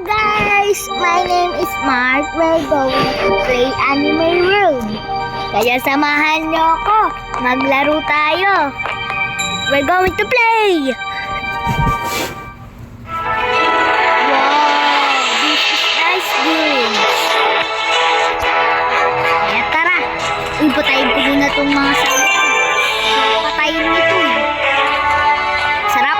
guys! My name is Mark. We're going to play Anime World. Kaya samahan niyo ako. Maglaro tayo. We're going to play! Wow! This is nice game. Kaya tara. Patayin ko muna itong mga sabi. Patayin mo ito. Sarap.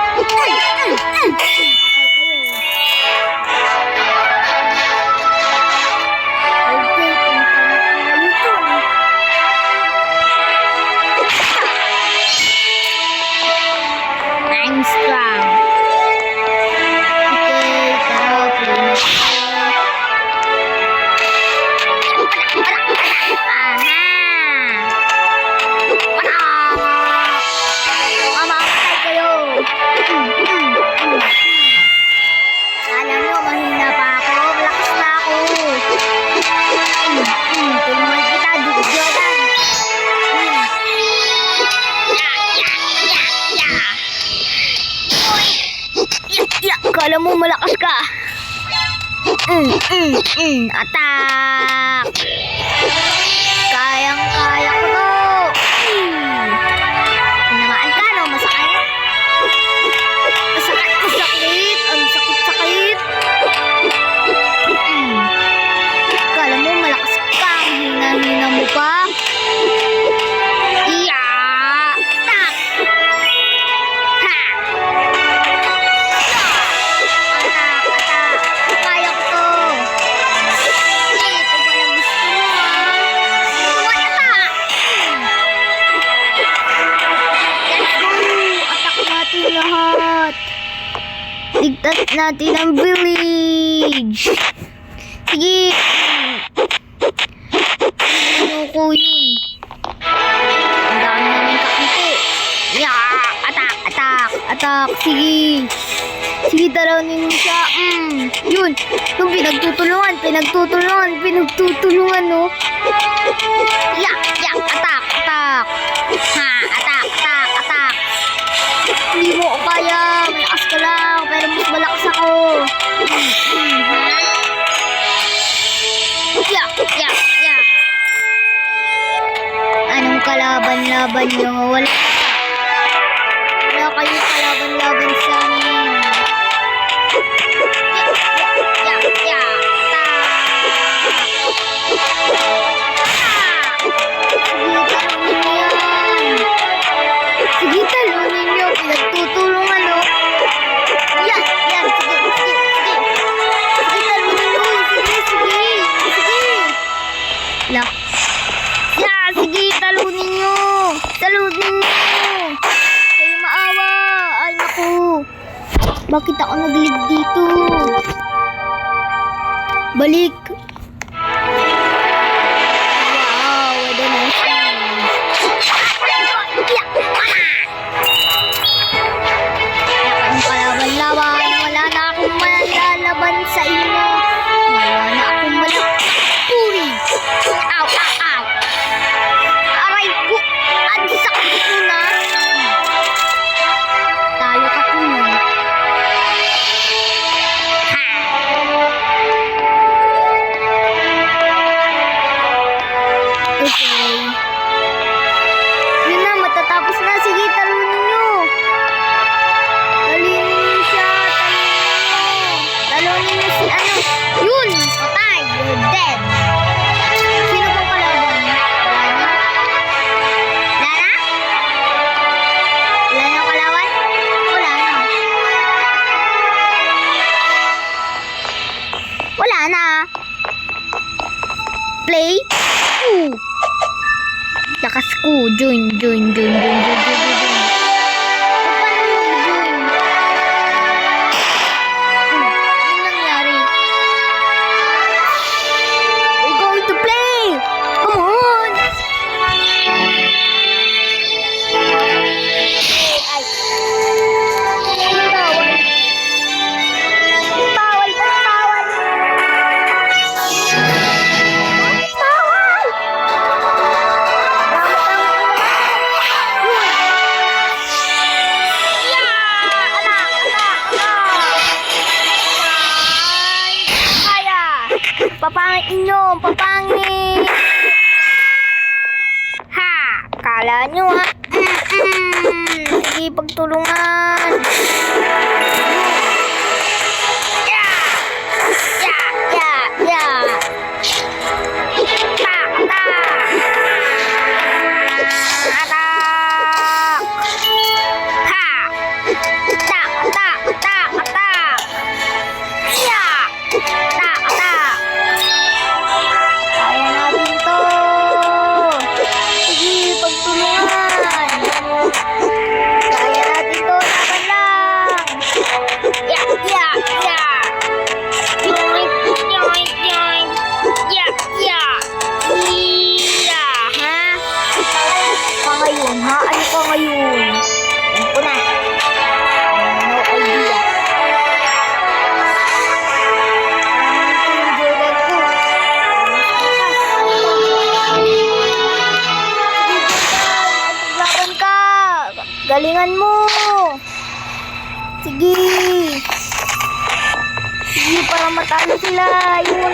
I'm strong. Okay, tara, play na. Mamamatay kayo. Alam nyo, mahina pa ako. Malakas na ako. Tulungan kita, Jordan. Kala mo malakas ka. Attack. Kayang-kaya ko to. Tinamaan ka, no? Masakit. Masakit. Ang sakit-sakit. Kala mo malakas ka. Hina-hina mo pa. Ligtas natin ang village. Sige. Ano ko yun? Ang dami namin kakunti. Attack. Sige. Sige, talawin mo siya. Yun. Yung pinagtutulungan, no? Attack. Attack. Hindi mo ko kaya. Malakas ka lang. Pero mas malakas ako. Anong kalaban-laban nyo? Wala kayong kalaban-laban sa amin. Sige, talunin nyo. Pinagtutulungan, no? Yan. Sige, talunin nyo. Sige. Sige, talunin nyo. Kayo maawa. Ay, naku. Bakit ako nag-leave dito? Balik. Wow, what a nice thing. Kalaban-laban, wala na akong malalaban sa inyo. Wala na akong malapuri. Ow. Aray ko, ang sakit ko na. Talo ka po. Okay. Yun na, matatapos na. Sige, talunin nyo. Talunin niyo si ano. Yun! Patay! You're dead! Sino pong kalaban? Wala na kalaban? Wala na. Play? Lakas ko. Join. Bawal! Papangit ninyo! Papangit! Ha! Kala nyo ha? Sige, pagtulungan! Yeah! Yeah! Yeah! Yeah! Tak! Tak! Atak! Ha! Tak! Tak! Tak! Tak! Yeah! Tak! Tak! Kaya natin to! Sige, pagtulungan! Kaya natin to! Laban lang! Yeah! Yeah! Yeah! Yoink! Yoink! Yoink! Yeah! Yeah! Yeah! Ha? Pa ngayon, ha? Ano pa ngayon? Yan ko na. No idea. Maglaban ka! Galingan mo! Sige! Sige, para matalo sila! Yun!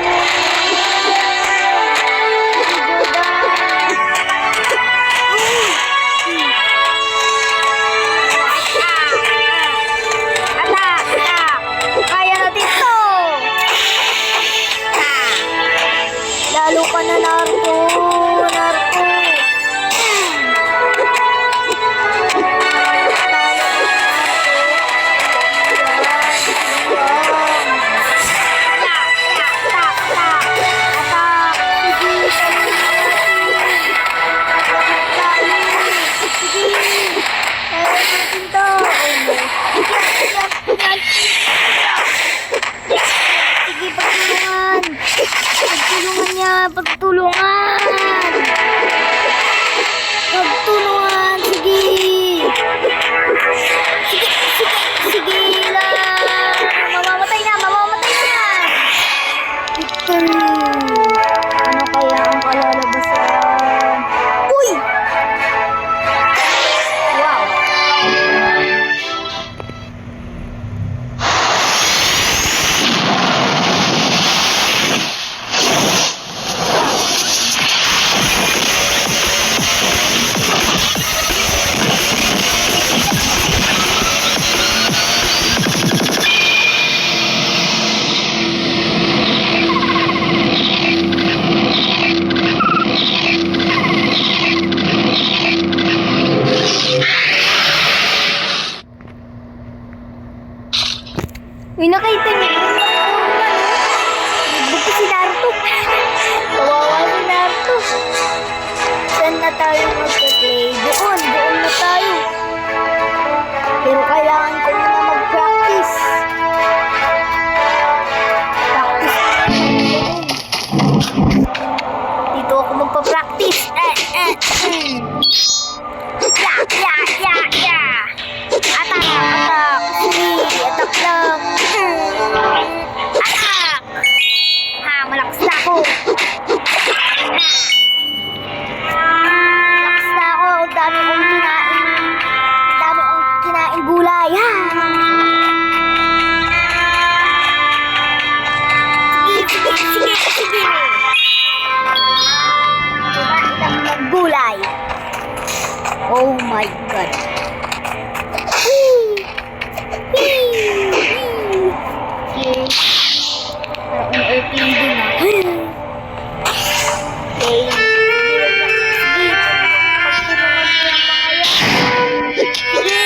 Atak! Atak! Kaya natin to! Ha! Lalo ka na, Naruto! Naruto! Sige, pagtulungan! Pagtulungan niya! Pagtulungan! Pagtulungan! Sige! Sige! Sige! Sige lang! Mamamatay na! Mamamatay na! Victory! Ano kaya ang kalalabasan? Uy! Wow! Uy, nakita niyo? Nagbog si Naruto. Kawawa si Naruto. Saan na tayo mag-play? Doon na tayo. Pero kailangan ko muna mag-practice. Dito ako magpa-practice. Yeah. Atak! Atak! Sige, atak lang. Atak! Ha, malakas na ako. Malakas na ako. Ang dami kong kinain. Ang dami kong kinain gulay. Ha! Sige. Ilang maggulay. Oh my God. Okay. Parang airplane din ah. Okay. Sige,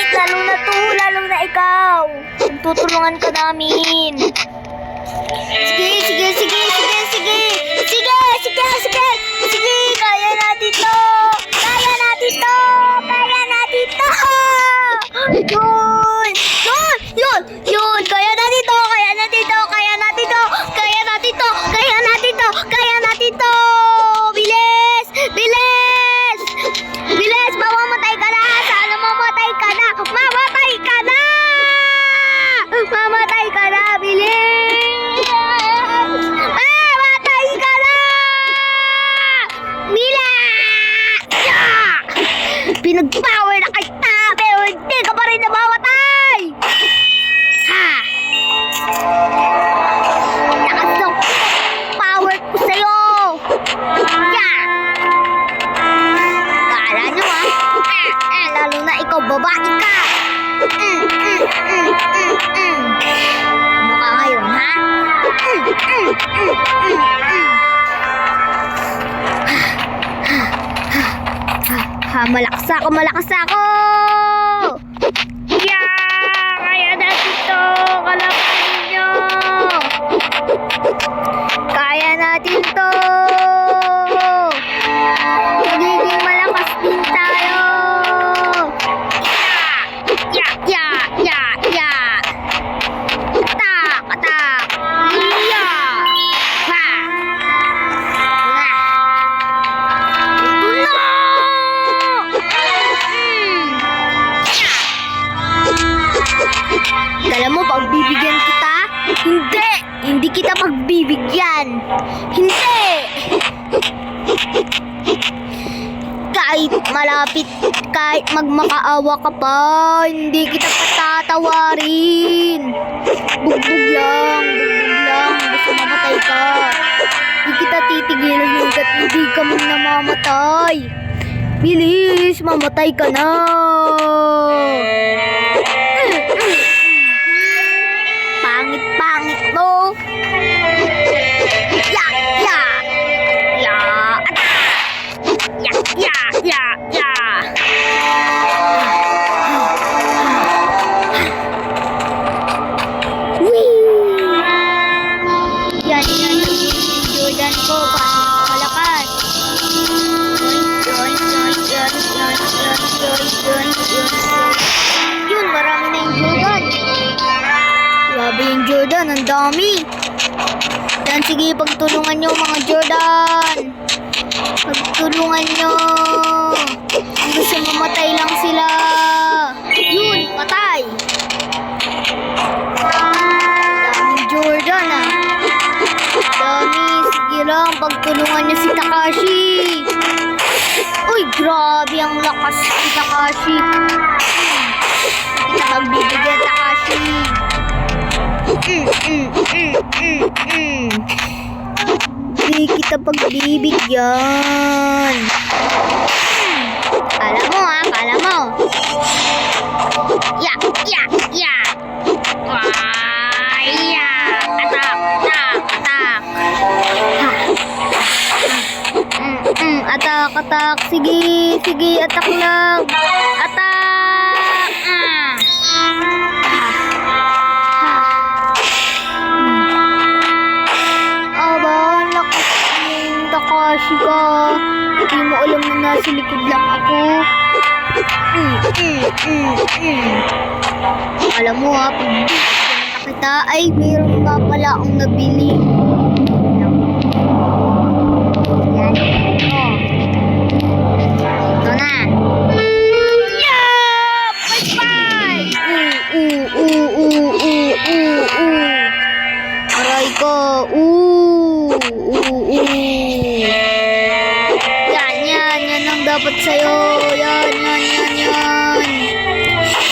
lalo na ikaw. Tutulungan ka namin. Sige, kaya natin to. Yun, kaya natin to. Bilis, mamamatay ka na. Sana mamatay ka na. Bilis. Mamatay ka na. Bilis. Malakas ako, malakas ako! Yeah! Kaya natin to! Kalabanin nyo! Kaya natin to! Magiging malakas din tayo! Yeah! Yeah! Yeah! Yeah! Atak! Atak! Yeah! Ha! Kala mo pagbibigyan kita? Hindi! Hindi kita pagbibigyan! Hindi! Kahit malapit, kahit magmakaawa ka pa, hindi kita patatawarin! Bugbog lang! Bugbog lang! Gusto mamatay ka! Hindi kita titigilan hanggat hindi ka man namamatay! Bilis! Mamatay ka na! Pangit mo! Ya! Ya! Ya! Ya! Ya! Ya! Ya! Whee! Yan! Jordan ko! Malakas! Yun! Marami na yung Jordan! Grabe yung Jordan, ang dami. Dan, sige, pagtulungan nyo mga Jordan. Pagtulungan nyo. Ang gusto mamatay lang sila. Yun, patay. Daming Jordan ah. Dami, sige lang, pagtulungan nyo si Takashi. Uy, grabe ang lakas si Takashi. Kita pagbibigyan Takashi. Hindi kita pagbibigyan. Kala mo ha, kala mo. Ya, ya, ya. Wah, ya. Atak, atak, atak. Atak, atak. Sige, sige, atak lang. Atak. Takashi ka. Hindi mo alam na nasa likod lang ako. Alam mo ha, pag kita ay mayroon pa pala akong nabili. Yan. Ito na. Yeah! Bye-bye! Aray ko. Yan ang dapat sa'yo. Yan.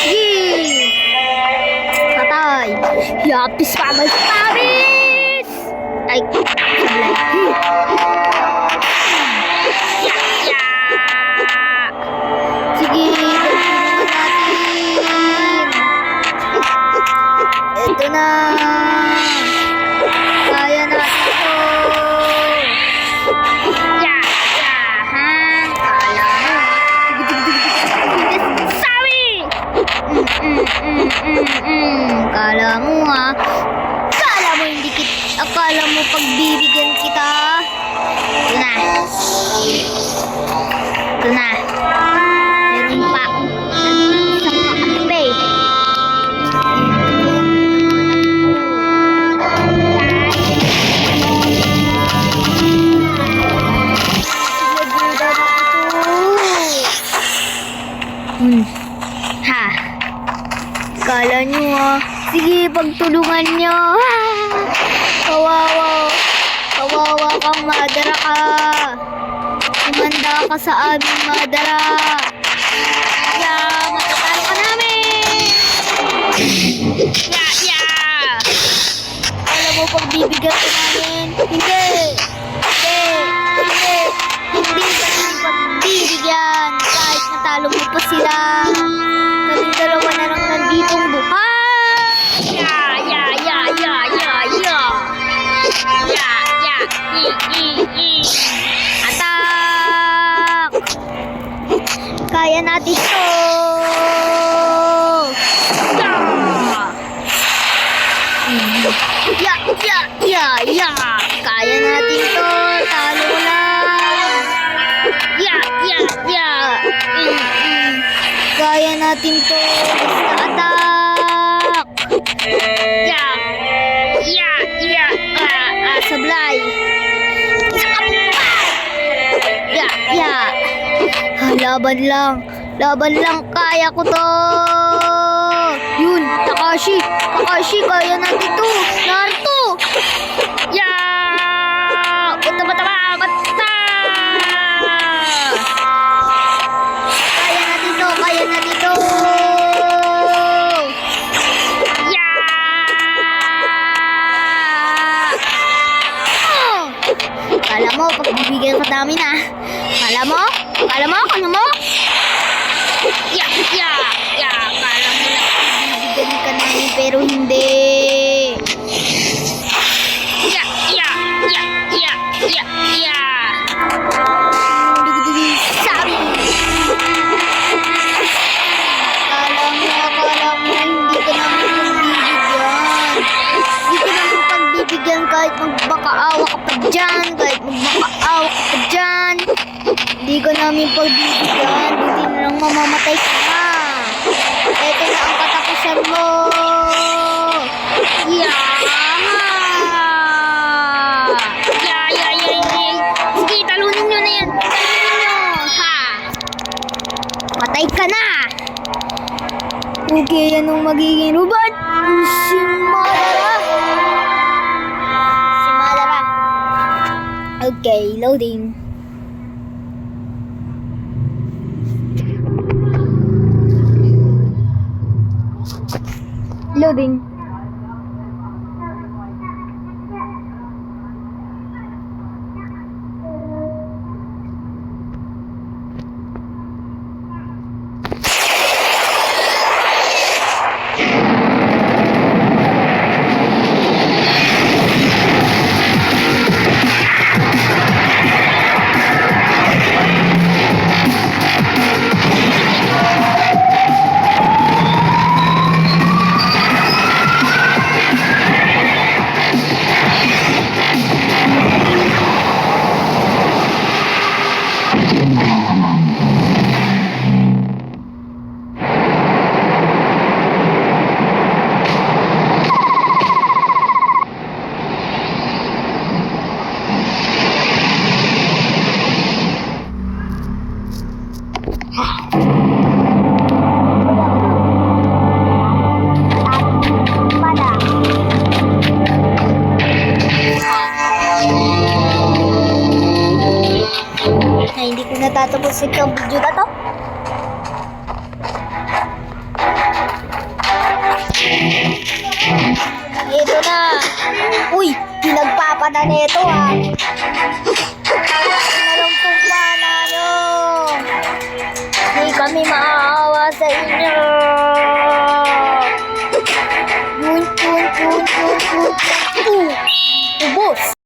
Yee! Patay. Yapis ka, Tapis! Ay, sablay. Sige, pagpulungan natin. Ito na. Kaya natin ito. Kala mo ha. Kala mo hindi kita. Akala mo pagbibigyan kita. Ito na. Ito na. Meron pa akong isang makape. Ha. Kala nyo ah. Sige, pagtulungan nyo. Kawawa kang Madara ka. Umanda ka sa aming Madara. Yeah, matatalo ka namin. Yeah. Kala mo pagbibigyan ka namin. Hindi ka pagbibigyan. Kahit natalo mo pa sila. Kaming dalawa na lang nanditong buhay. Atak! Ya. Kaya natin to. Talo lang. Ya. Kaya natin to. Basta attack. Ya. Sablay. Isa ka pa. Ya. Laban lang. Kaya ko to. Yun. Takashi. Kaya natin to. Naruto. Ya. Bata. Kaya natin to. Ya. Kala mo, pagbibigyan ka namin ah. Kala mo? Ya. Kala mo na pagbibigyan ka namin pero hindi. Ya. Sabi. Kala mo, hindi ka namin pagbibigyan. Hindi ka namin pagbibigyan kahit magbakaawa ka pa dyan. Hindi ka namin pagbibigyan. Hindi na lang mamamatay ka na. Ito na ang katapusan mo. Ya. Sige, talunin nyo na yan. Ha. Patay ka na. Okay, anong magiging robot? Si Madara. Okay, loading. Hindi ko natatapos itong video na to. Ito na. Uy, pinagpapana nito ah. Nalungkot pa na nyo. Hindi kami maaawa sa inyo. Ubos.